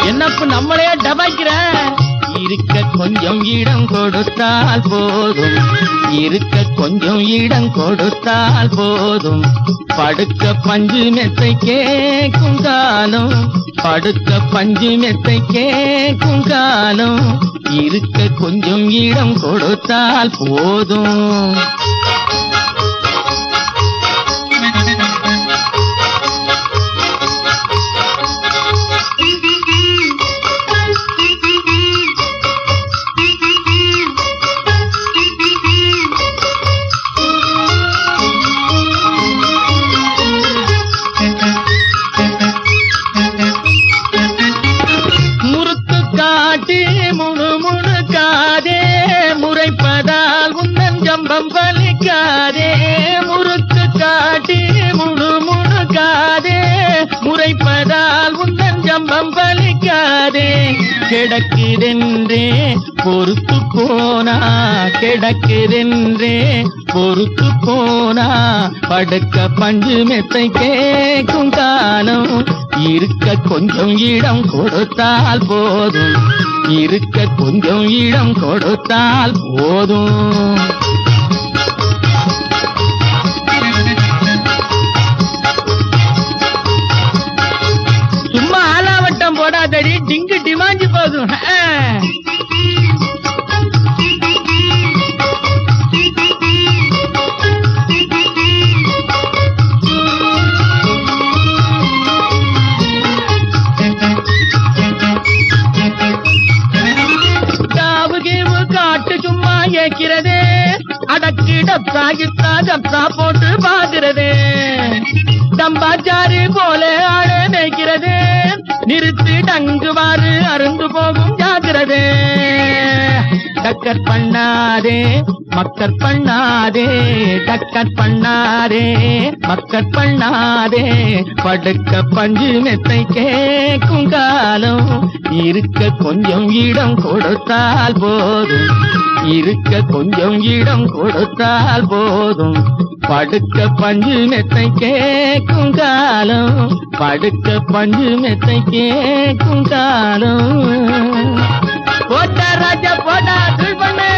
என்னப்பு நம்மளே டபாய்க்கிற இருக்க கொஞ்சம் இடம் கொடுத்தால் போதும் இருக்க கொஞ்சம் இடம் கொடுத்தால் போதும் படுக்க பஞ்சு மெத்தை கேக்கும் காலம் படுக்க பஞ்சு மெத்தை கேக்கும் காலம் இருக்க கொஞ்சம் இடம் கொடுத்தால் போதும் முறைப்பதால் உந்தன் ஜம்பம் பலிக்காதே முறுக்கு காட்டி முணுமுணுக்காதே முறைப்பதால் உந்தன் ஜம்பம் பலிக்காதே கிடக்குதென்றே பொறுத்து போனா கிடக்குதென்றே பொறுத்து போனா படுக்க பஞ்சு மெத்தை கேக்கும் காலம் இருக்க கொஞ்சம் இடம் கொடுத்தால் போதும் இருக்க கொஞ்சம் இடம் கொடுத்தால் போதும் சும்மா ஆலாவட்டம் போடாதடி டிங்கு டிமாஞ்சி போதும் சும்மா ஏக்கிறதே அடக்கு டப்சா கிப்சா ஜப்சா போட்டு பாக்குறதே தம்பாச்சாரு போல ஆட மேய்க்கிறதே நிறுத்து டங்குவாரு அருந்து போகும் ஜாக்கிறதே டக்கர் பண்ணாதே மக்கர் பண்ணாதே டக்கர் பண்ணாதே மக்கர் பண்ணாதே படுக்க பஞ்சு மெத்தை கேக்கும் காலம் இருக்க கொஞ்சம் இடம் கொடுத்தால் போதும் இருக்க கொஞ்சம் இடம் கொடுத்தால் போதும் படுக்க பஞ்சு மெத்தை கேக்கும் காலம் படுக்க பஞ்சு மெத்தை கேக்கும் காலம் போட்டா ராஜா போட்டா பண்ணு